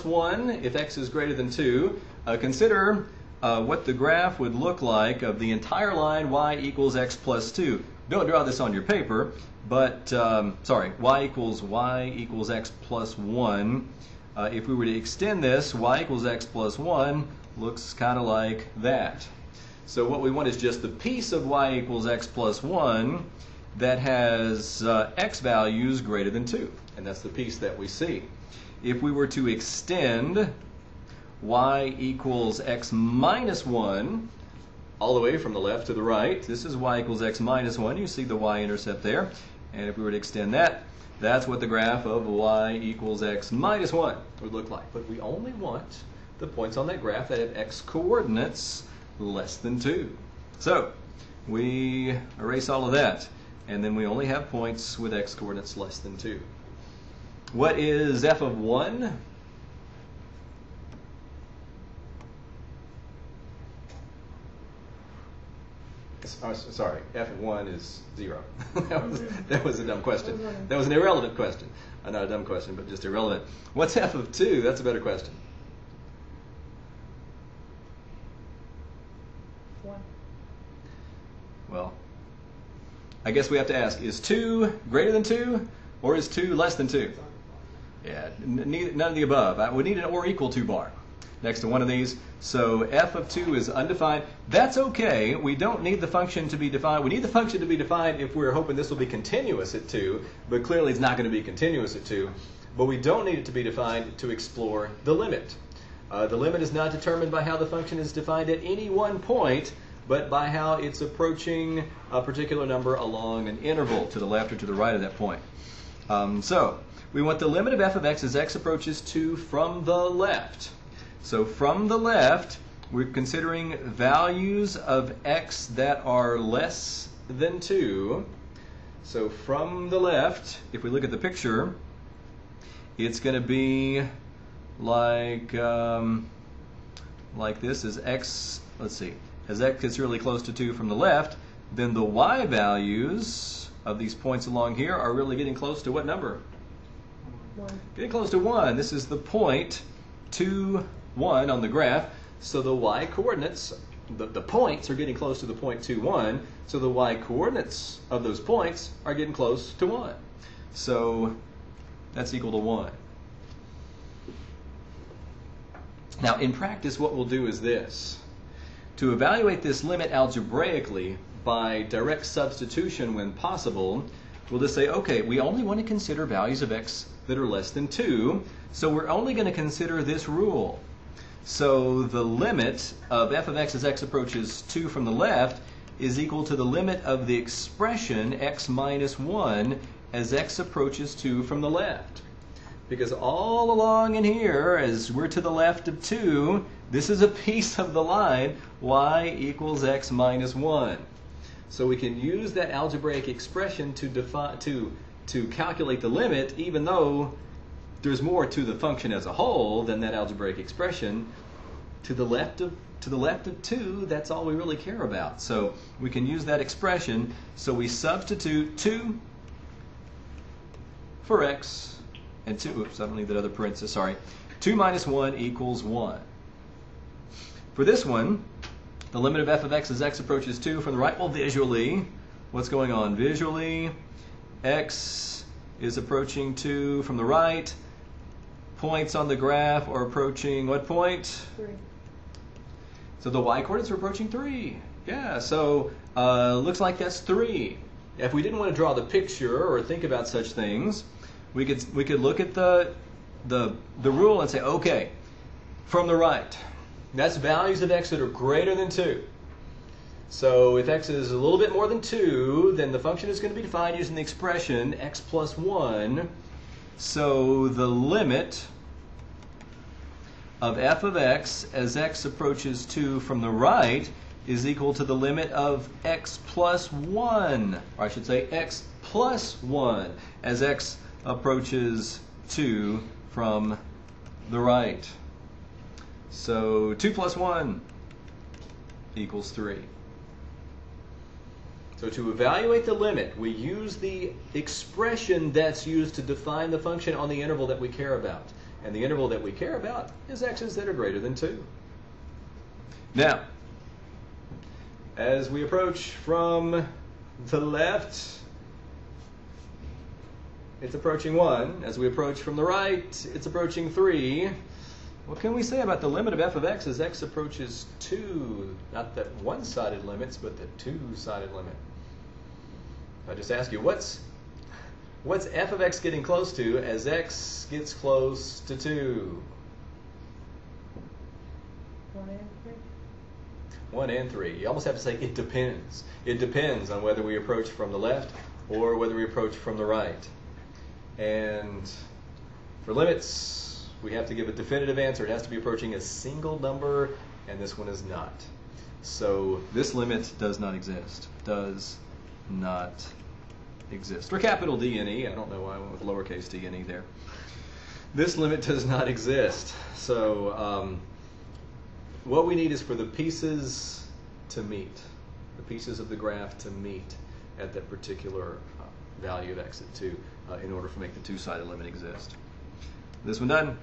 1 if x is greater than 2. Consider what the graph would look like of the entire line y equals x plus 2. Don't draw this on your paper, but, sorry, y equals x plus 1. If we were to extend this, y equals x plus 1 looks kind of like that. So what we want is just the piece of y equals x plus 1 that has x values greater than 2. And that's the piece that we see. If we were to extend y equals x minus 1 all the way from the left to the right, this is y equals x minus 1. You see the y-intercept there. And if we were to extend that, that's what the graph of y equals x minus 1 would look like. But we only want the points on that graph that have x coordinates less than 2. So we erase all of that, and then we only have points with x coordinates less than 2. What is f of 1? Sorry, f of 1 is 0. that was a dumb question. That was an irrelevant question. Not a dumb question, but just irrelevant. What's f of 2? That's a better question. 1. Well, I guess we have to ask, is 2 greater than 2, or is 2 less than 2? Yeah, none of the above. We need an or equal to bar next to one of these. So f of 2 is undefined. That's okay. We don't need the function to be defined. We need the function to be defined if we're hoping this will be continuous at 2, but clearly it's not going to be continuous at 2. But we don't need it to be defined to explore the limit. The limit is not determined by how the function is defined at any one point, but by how it's approaching a particular number along an interval to the left or to the right of that point. So we want the limit of f of x as x approaches 2 from the left. So from the left, we're considering values of x that are less than 2. So from the left, if we look at the picture, it's going to be like this as x, let's see, as x gets really close to 2 from the left, then the y values of these points along here are really getting close to what number? 1. Getting close to 1. This is the point 2, 1 on the graph. So the y coordinates, the points are getting close to the point 2, 1. So the y coordinates of those points are getting close to 1. So that's equal to 1. Now in practice what we'll do is this. To evaluate this limit algebraically by direct substitution when possible, we'll just say, okay, we only want to consider values of x that are less than 2, so we're only going to consider this rule. So the limit of f of x as x approaches 2 from the left is equal to the limit of the expression x minus 1 as x approaches 2 from the left. Because all along in here, as we're to the left of 2, this is a piece of the line y equals x minus 1. So we can use that algebraic expression to calculate the limit, even though there's more to the function as a whole than that algebraic expression. To the left of 2, that's all we really care about. So we can use that expression. So we substitute 2 for x, and 2, oops, I don't need that other parenthesis, sorry. 2 minus 1 equals 1. For this one, the limit of f of x as x approaches 2 from the right, well, visually, what's going on? Visually, x is approaching 2 from the right. Points on the graph are approaching what point? 3. So the y coordinates are approaching 3. Yeah, so looks like that's 3. If we didn't want to draw the picture or think about such things, we could look at the rule and say, okay, from the right, that's values of x that are greater than 2. So if x is a little bit more than 2, then the function is going to be defined using the expression x plus 1. So the limit of f of x as x approaches 2 from the right is equal to the limit of x plus 1, or I should say x plus 1 as x approaches 2 from the right. So 2 plus 1 equals 3. So to evaluate the limit, we use the expression that's used to define the function on the interval that we care about. And the interval that we care about is x's that are greater than 2. Now, as we approach from the left, it's approaching 1. As we approach from the right, it's approaching 3. What can we say about the limit of f of x as x approaches 2? Not the one-sided limits, but the two-sided limit. If I just ask you, what's f of x getting close to as x gets close to 2? 1 and 3. 1 and 3. You almost have to say it depends. It depends on whether we approach from the left or whether we approach from the right. And for limits, we have to give a definitive answer. It has to be approaching a single number, and this one is not. So this limit does not exist. Does not exist. For capital D and E, I don't know why I went with lowercase d and e there. This limit does not exist. So what we need is for the pieces to meet, the pieces of the graph to meet at that particular value of x at 2 in order to make the two-sided limit exist. This one done.